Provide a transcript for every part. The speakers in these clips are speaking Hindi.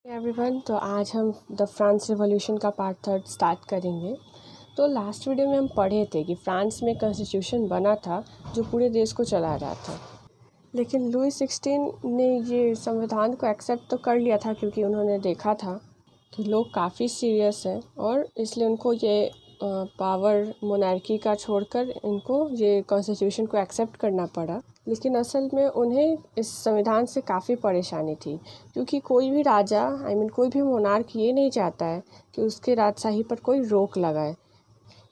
एवरीवन, तो आज हम द फ्रांस रिवॉल्यूशन का पार्ट 3 स्टार्ट करेंगे। तो लास्ट वीडियो में हम पढ़े थे कि फ्रांस में कॉन्स्टिट्यूशन बना था जो पूरे देश को चला रहा था, लेकिन लुई 16 ने ये संविधान को एक्सेप्ट तो कर लिया था क्योंकि उन्होंने देखा था कि लोग काफ़ी सीरियस हैं और इसलिए उनको ये पावर मोनार्की का छोड़कर इनको ये कॉन्स्टिट्यूशन को एक्सेप्ट करना पड़ा। लेकिन असल में उन्हें इस संविधान से काफ़ी परेशानी थी क्योंकि कोई भी राजा कोई भी मोनार्क ये नहीं चाहता है कि उसके राजशाही पर कोई रोक लगाए,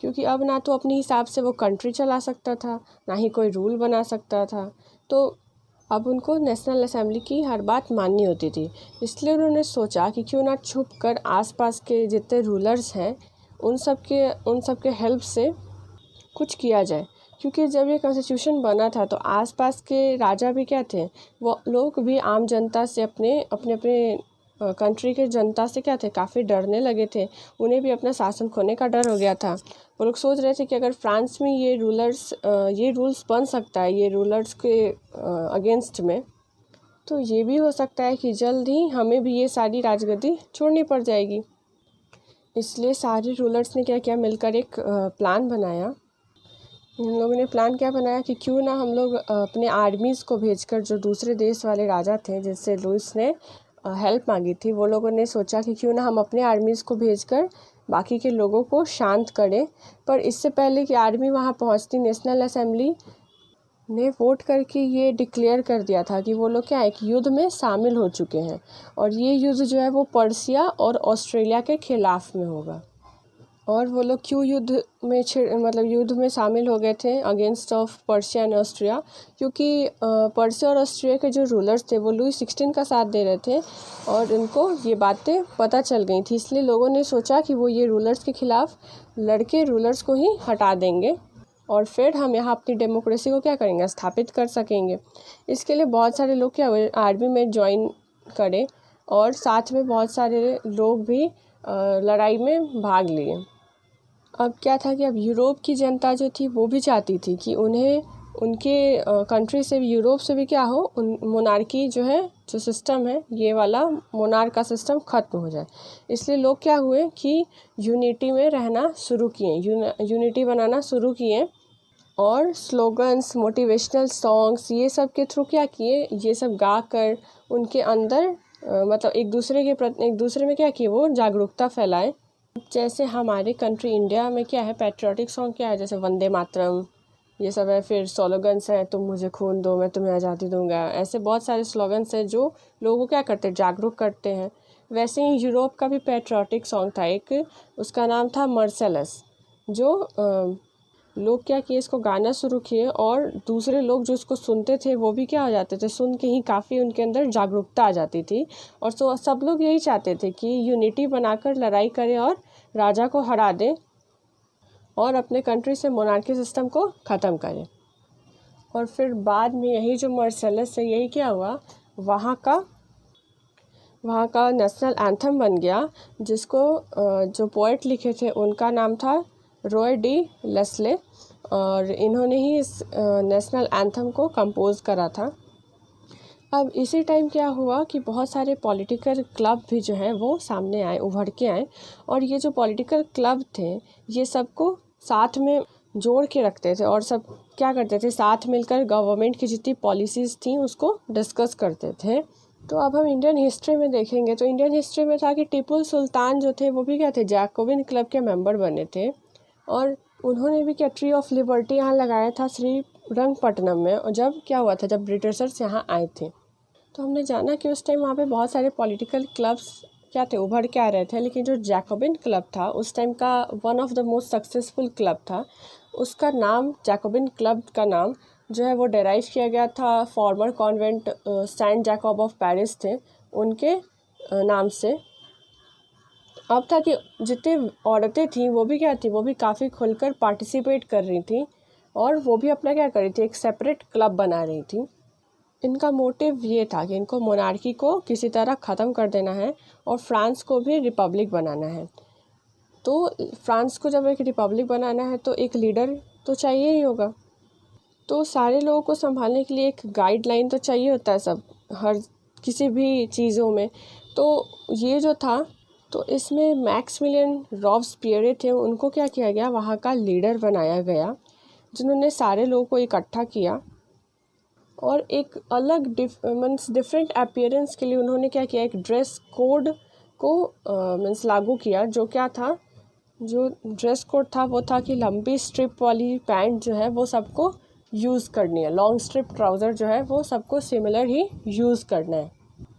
क्योंकि अब ना तो अपने हिसाब से वो कंट्री चला सकता था, ना ही कोई रूल बना सकता था। तो अब उनको नेशनल असेंबली की हर बात माननी होती थी। इसलिए उन्होंने सोचा कि क्यों ना छुप कर आसपास के जितने रूलर्स हैं उन सब के हेल्प से कुछ किया जाए, क्योंकि जब ये कॉन्स्टिट्यूशन बना था तो आसपास के राजा भी क्या थे, वो लोग भी आम जनता से अपने कंट्री के जनता से क्या थे, काफ़ी डरने लगे थे। उन्हें भी अपना शासन खोने का डर हो गया था। वो लोग सोच रहे थे कि अगर फ्रांस में ये रूल्स बन सकता है ये रूलर्स के अगेंस्ट में, तो ये भी हो सकता है कि जल्द ही हमें भी ये सारी राजगद्दी छोड़नी पड़ जाएगी। इसलिए सारे रूलर्स ने क्या किया, मिलकर एक प्लान बनाया। इन लोगों ने प्लान क्या बनाया कि क्यों ना हम लोग अपने आर्मीज़ को भेजकर, जो दूसरे देश वाले राजा थे जिससे लुइस ने हेल्प मांगी थी, वो लोगों ने सोचा कि क्यों ना हम अपने आर्मीज़ को भेजकर बाकी के लोगों को शांत करें। पर इससे पहले कि आर्मी वहाँ पहुँचती, नेशनल असेंबली ने वोट करके ये डिक्लेयर कर दिया था कि वो लोग क्या है, एक युद्ध में शामिल हो चुके हैं और ये युद्ध जो है वो पर्शिया और ऑस्ट्रेलिया के खिलाफ़ में होगा। और वो लोग क्यों युद्ध में शामिल हो गए थे against of Persia and Austria, क्योंकि पर्शिया और ऑस्ट्रिया के जो रूलर्स थे वो लुई 16 का साथ दे रहे थे और उनको ये बातें पता चल गई थी। इसलिए लोगों ने सोचा कि वो ये रूलर्स के ख़िलाफ़ लड़के रूलर्स को ही हटा देंगे और फिर हम यहाँ अपनी डेमोक्रेसी को क्या करेंगे, स्थापित कर सकेंगे। इसके लिए बहुत सारे लोग क्या हुए, आर्मी में ज्वाइन करे और साथ में बहुत सारे लोग भी लड़ाई में भाग लिए। अब क्या था कि अब यूरोप की जनता जो थी वो भी चाहती थी कि उन्हें उनके कंट्री से भी, यूरोप से भी क्या हो, उन मोनार्की जो है, जो सिस्टम है, ये वाला मोनार्क का सिस्टम ख़त्म हो जाए। इसलिए लोग क्या हुए कि यूनिटी में रहना शुरू किए, यूनिटी बनाना शुरू किए और स्लोगन्स, मोटिवेशनल सॉन्ग्स, ये सब के थ्रू क्या किए, ये सब गा कर उनके अंदर एक दूसरे में क्या किए, वो जागरूकता फैलाए। जैसे हमारे कंट्री इंडिया में क्या है, पैट्रियोटिक सॉन्ग क्या है, जैसे वंदे मातरम, ये सब है। फिर स्लोगन्स हैं, तुम मुझे खून दो मैं तुम्हें आज़ादी दूंगा। ऐसे बहुत सारे स्लोगन्स हैं जो लोगों को क्या करते हैं, जागरूक करते हैं। वैसे ही यूरोप का भी पैट्रियोटिक सॉन्ग था एक, उसका नाम था मर्सेलस, जो लोग क्या किए, इसको गाना शुरू किए और दूसरे लोग जो इसको सुनते थे वो भी क्या हो जाते थे, सुन के ही काफ़ी उनके अंदर जागरूकता आ जाती थी। और सब लोग यही चाहते थे कि यूनिटी बनाकर लड़ाई करें और राजा को हरा दें और अपने कंट्री से मोनार्की सिस्टम को ख़त्म करें। और फिर बाद में यही जो मर्सेलस है, यही क्या हुआ, वहाँ का नेशनल एंथम बन गया, जिसको जो पोएट लिखे थे उनका नाम था रॉय डी लेस्ले, और इन्होंने ही इस नेशनल एंथम को कंपोज करा था। अब इसी टाइम क्या हुआ कि बहुत सारे पॉलिटिकल क्लब भी जो हैं वो सामने आए, उभर के आए, और ये जो पॉलिटिकल क्लब थे ये सबको साथ में जोड़ के रखते थे और सब क्या करते थे, साथ मिलकर गवर्नमेंट की जितनी पॉलिसीज़ थी उसको डिस्कस करते थे। तो अब हम इंडियन हिस्ट्री में देखेंगे तो इंडियन हिस्ट्री में था कि टीपू सुल्तान जो थे वो भी क्या थे, जैकोबिन क्लब के मेंबर बने थे और उन्होंने भी क्या, ट्री ऑफ लिबर्टी यहाँ लगाया था श्रीरंगपट्टनम में। और जब क्या हुआ था, जब ब्रिटिशर्स यहाँ आए थे तो हमने जाना कि उस टाइम वहाँ पे बहुत सारे पॉलिटिकल क्लब्स क्या थे, उभर के आ रहे थे। लेकिन जो जैकोबिन क्लब था उस टाइम का one of the most successful club था। उसका नाम, जैकोबिन क्लब का नाम जो है वो डेराइव किया गया था former convent Saint Jacob of Paris थे उनके नाम से। अब था कि जितनी औरतें थीं वो भी क्या थी, वो भी काफ़ी खुलकर पार्टिसिपेट कर रही थी और वो भी अपना क्या कर रही थी, एक सेपरेट क्लब बना रही थी। इनका मोटिव ये था कि इनको मोनार्की को किसी तरह ख़त्म कर देना है और फ्रांस को भी रिपब्लिक बनाना है। तो फ्रांस को जब एक रिपब्लिक बनाना है तो एक लीडर तो चाहिए ही होगा, तो सारे लोगों को संभालने के लिए एक गाइडलाइन तो चाहिए होता है सब, हर किसी भी चीज़ों में। तो ये जो था, तो इसमें मैक्सिमिलियन रॉब्सपियर थे, उनको क्या किया गया, वहाँ का लीडर बनाया गया, जिन्होंने सारे लोगों को इकट्ठा किया और एक अलग मीन्स डिफरेंट अपीयरेंस के लिए उन्होंने क्या किया, एक ड्रेस कोड को मीन्स लागू किया। जो क्या था, जो ड्रेस कोड था वो था कि लंबी स्ट्रिप वाली पैंट जो है वो सबको यूज़ करनी है, लॉन्ग स्ट्रिप ट्राउज़र जो है वो सबको सिमिलर ही यूज़ करना है।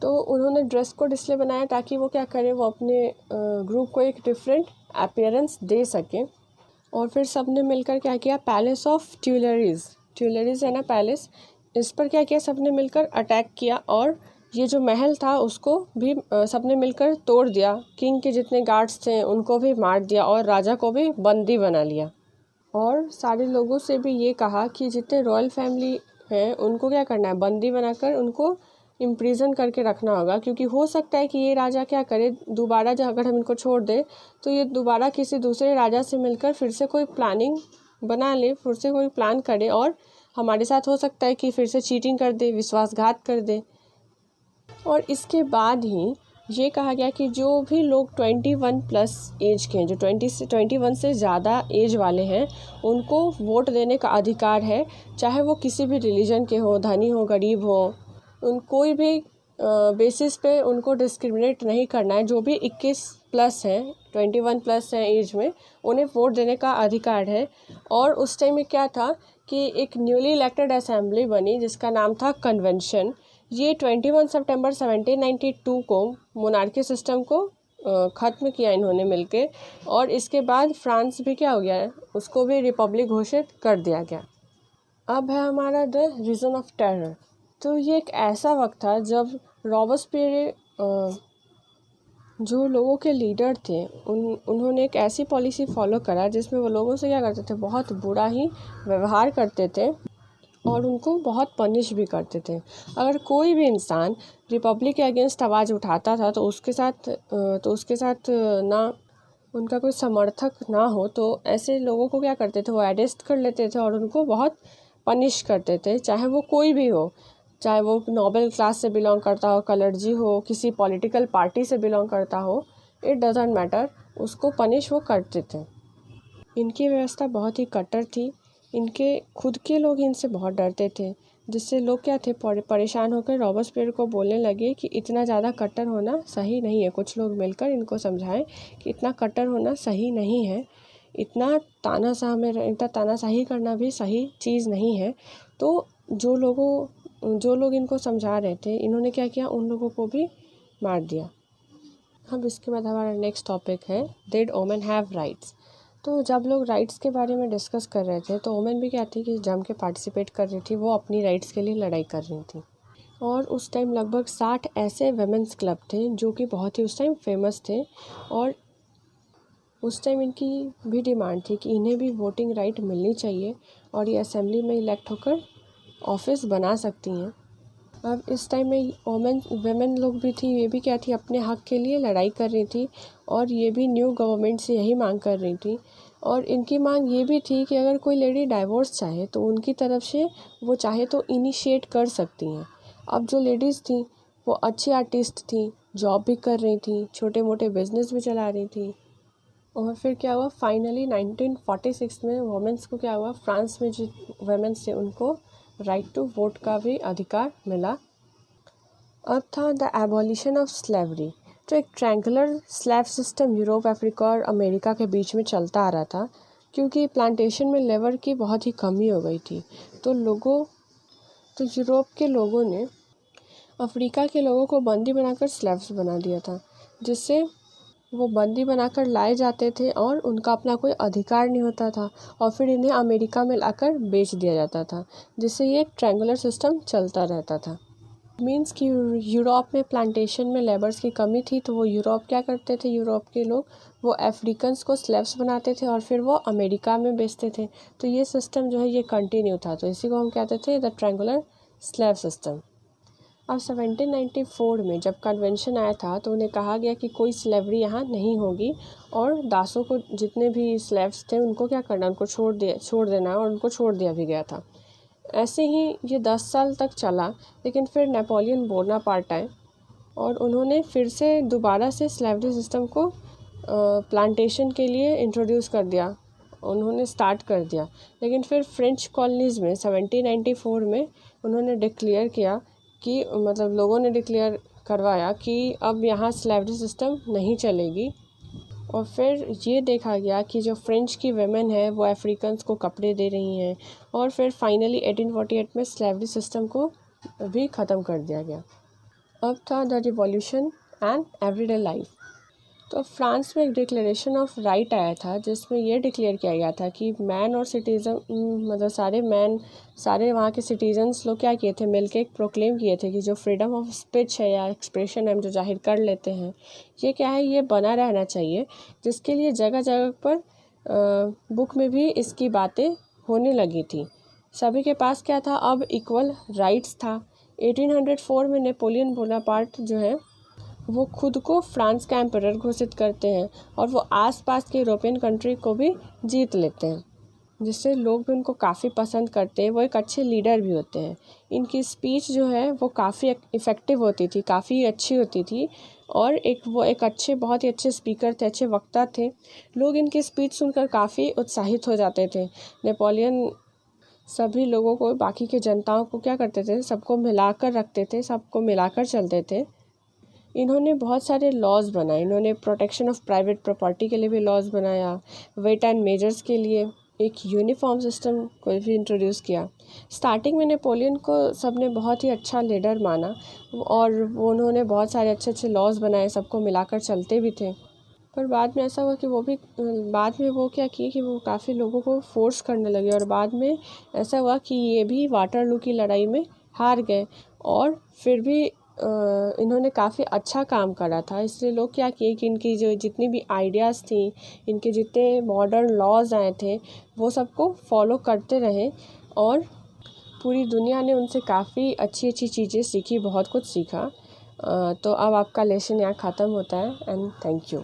तो उन्होंने ड्रेस कोड इसलिए बनाया ताकि वो क्या करें, वो अपने ग्रुप को एक डिफरेंट अपीयरेंस दे सकें। और फिर सब ने मिलकर क्या किया, पैलेस ऑफ ट्यूलरीज है ना पैलेस, इस पर क्या किया, सब ने मिलकर अटैक किया और ये जो महल था उसको भी सब ने मिलकर तोड़ दिया। किंग के जितने गार्ड्स थे उनको भी मार दिया और राजा को भी बंदी बना लिया। और सारे लोगों से भी ये कहा कि जितने रॉयल फैमिली हैं उनको क्या करना है, बंदी बनाकर उनको इम्प्रिजन करके रखना होगा, क्योंकि हो सकता है कि ये राजा क्या करे, दोबारा जब अगर हम इनको छोड़ दें तो ये दोबारा किसी दूसरे राजा से मिलकर फिर से कोई प्लानिंग बना ले, फिर से कोई प्लान करे और हमारे साथ हो सकता है कि फिर से चीटिंग कर दे, विश्वासघात कर दे। और इसके बाद ही ये कहा गया कि जो भी लोग 21 प्लस एज के हैं, जो 21 से ज़्यादा एज वाले हैं, उनको वोट देने का अधिकार है, चाहे वो किसी भी रिलीजन के हो, धनी हो, गरीब हो, उन कोई भी बेसिस पे उनको डिस्क्रिमिनेट नहीं करना है। जो भी 21 प्लस हैं, 21 प्लस हैं एज में, उन्हें वोट देने का अधिकार है। और उस टाइम में क्या था कि एक न्यूली इलेक्टेड असेंबली बनी जिसका नाम था कन्वेंशन। ये 21 सितंबर 1792 को मोनार्की सिस्टम को ख़त्म किया इन्होंने मिलके, और इसके बाद फ्रांस भी क्या हो गया है, उसको भी रिपब्लिक घोषित कर दिया गया। अब है हमारा द रीज़न ऑफ टेरर। तो ये एक ऐसा वक्त था जब रॉबस्पियर जो लोगों के लीडर थे उन्होंने एक ऐसी पॉलिसी फॉलो करा जिसमें वो लोगों से क्या करते थे, बहुत बुरा ही व्यवहार करते थे और उनको बहुत पनिश भी करते थे। अगर कोई भी इंसान रिपब्लिक के अगेंस्ट आवाज़ उठाता था तो उसके साथ ना उनका कोई समर्थक ना हो तो ऐसे लोगों को क्या करते थे, वो अरेस्ट कर लेते थे और उनको बहुत पनिश करते थे, चाहे वो कोई भी हो, चाहे वो नोबल क्लास से बिलोंग करता हो, कलर्जी हो, किसी पॉलिटिकल पार्टी से बिलोंग करता हो, इट डजंट मैटर, उसको पनिश वो करते थे। इनकी व्यवस्था बहुत ही कट्टर थी, इनके खुद के लोग इनसे बहुत डरते थे, जिससे लोग क्या थे, परेशान होकर रॉबस्पियर को बोलने लगे कि इतना ज़्यादा कट्टर होना सही नहीं है। कुछ लोग मिलकर इनको समझाएं कि इतना कट्टर होना सही नहीं है, इतना तानाशाही करना भी सही चीज़ नहीं है। तो जो लोग इनको समझा रहे थे, इन्होंने क्या किया, उन लोगों को भी मार दिया। अब इसके बाद हमारा नेक्स्ट टॉपिक है, डिड वुमेन हैव राइट्स। तो जब लोग राइट्स के बारे में डिस्कस कर रहे थे तो वुमेन भी क्या थी कि जम के पार्टिसिपेट कर रही थी, वो अपनी राइट्स के लिए लड़ाई कर रही थी। और उस टाइम लगभग 60 ऐसे वुमेन्स क्लब थे जो कि बहुत ही उस टाइम फेमस थे, और उस टाइम इनकी भी डिमांड थी कि इन्हें भी वोटिंग राइट मिलनी चाहिए और ये असेंबली में इलेक्ट होकर ऑफिस बना सकती हैं। अब इस टाइम में वुमेन लोग भी थी, ये भी क्या थी, अपने हक़ के लिए लड़ाई कर रही थी और ये भी न्यू गवर्नमेंट से यही मांग कर रही थी। और इनकी मांग ये भी थी कि अगर कोई लेडी डाइवोर्स चाहे तो उनकी तरफ से वो चाहे तो इनिशिएट कर सकती हैं। अब जो लेडीज़ थी वो अच्छी आर्टिस्ट थी, जॉब भी कर रही थी, छोटे मोटे बिजनेस भी चला रही थी। और फिर क्या हुआ, फाइनली 1946 में वुमेन्स को क्या हुआ, फ्रांस में जो वुमेन्स थे उनको राइट टू वोट का भी अधिकार मिला। अब था द एबॉलिशन ऑफ स्लेवरी। तो एक triangular slab system Europe, Africa और अमेरिका के बीच में चलता आ रहा था, क्योंकि प्लांटेशन में लेबर की बहुत ही कमी हो गई थी। तो यूरोप के लोगों ने अफ्रीका के लोगों को बंदी बनाकर स्लेव्स बना दिया था, जिससे वो बंदी बनाकर लाए जाते थे और उनका अपना कोई अधिकार नहीं होता था, और फिर इन्हें अमेरिका में लाकर बेच दिया जाता था, जिससे ये एक ट्रायंगुलर सिस्टम चलता रहता था। मीन्स कि यूरोप में प्लांटेशन में लेबर्स की कमी थी, तो वो यूरोप क्या करते थे, यूरोप के लोग वो अफ्रीकन्स को स्लेव्स बनाते थे और फिर वो अमेरिका में बेचते थे। तो ये सिस्टम जो है ये कंटिन्यू था, तो इसी को हम कहते थे द ट्रायंगुलर स्लेव सिस्टम। अब 1794 में जब कन्वेंशन आया था तो उन्हें कहा गया कि कोई स्लेवरी यहाँ नहीं होगी, और दासों को, जितने भी स्लेव्स थे उनको क्या करना, उनको छोड़ देना, और उनको छोड़ दिया भी गया था। ऐसे ही ये 10 साल तक चला, लेकिन फिर नेपोलियन बोनापार्ट आए और उन्होंने फिर से दोबारा से स्लेवरी सिस्टम को प्लांटेशन के लिए इंट्रोड्यूस कर दिया, उन्होंने स्टार्ट कर दिया। लेकिन फिर फ्रेंच कॉलोनीज़ में 1794 में उन्होंने डिक्लेयर किया कि मतलब लोगों ने डिक्लेयर करवाया कि अब यहाँ स्लेवरी सिस्टम नहीं चलेगी। और फिर ये देखा गया कि जो फ्रेंच की वेमेन है वो अफ्रीकन्स को कपड़े दे रही हैं, और फिर फाइनली 1848 में स्लेवरी सिस्टम को भी ख़त्म कर दिया गया। अब था the revolution and everyday life. तो फ्रांस में एक डिक्लेरेशन ऑफ राइट आया था जिसमें ये डिक्लेयर किया गया था कि मैन और सिटीज़न मतलब सारे वहाँ के सिटीजन्स लोग क्या किए थे, मिलके एक प्रोक्लेम किए थे कि जो फ्रीडम ऑफ स्पीच है या एक्सप्रेशन हम जो जाहिर कर लेते हैं, ये क्या है, ये बना रहना चाहिए। जिसके लिए जगह जगह पर बुक में भी इसकी बातें होने लगी थी। सभी के पास क्या था, अब इक्वल राइट्स था। 1804 में नेपोलियन बोनापार्ट जो है वो खुद को फ्रांस का एम्परर घोषित करते हैं और वो आसपास के यूरोपियन कंट्री को भी जीत लेते हैं, जिससे लोग भी उनको काफ़ी पसंद करते हैं। वो एक अच्छे लीडर भी होते हैं। इनकी स्पीच जो है वो काफ़ी इफ़ेक्टिव होती थी, काफ़ी अच्छी होती थी, और वो एक बहुत ही अच्छे स्पीकर थे, अच्छे वक्ता थे। लोग इनकी स्पीच सुनकर काफ़ी उत्साहित हो जाते थे। नेपोलियन सभी लोगों को, बाकी के जनताओं को क्या करते थे, सबको मिलाकर रखते थे, सबको मिलाकर चलते थे। इन्होंने बहुत सारे लॉज बनाए। इन्होंने प्रोटेक्शन ऑफ प्राइवेट प्रॉपर्टी के लिए भी लॉज बनाया, वेट एंड मेजर्स के लिए एक यूनिफॉर्म सिस्टम को भी इंट्रोड्यूस किया। स्टार्टिंग में नेपोलियन को सबने बहुत ही अच्छा लीडर माना और उन्होंने बहुत सारे अच्छे लॉज बनाए, सबको मिलाकर चलते भी थे। पर बाद में ऐसा हुआ कि बाद में वो क्या किए कि वो काफ़ी लोगों को फोर्स करने लगे, और बाद में ऐसा हुआ कि ये भी वाटरलू की लड़ाई में हार गए। और फिर भी इन्होंने काफ़ी अच्छा काम करा था, इसलिए लोग क्या किए कि इनकी जो जितनी भी आइडियाज़ थी, इनके जितने मॉडर्न लॉज आए थे, वो सबको फॉलो करते रहे, और पूरी दुनिया ने उनसे काफ़ी अच्छी चीज़ें सीखी, बहुत कुछ सीखा। तो अब आपका लेसन यहाँ ख़त्म होता है, एंड थैंक यू।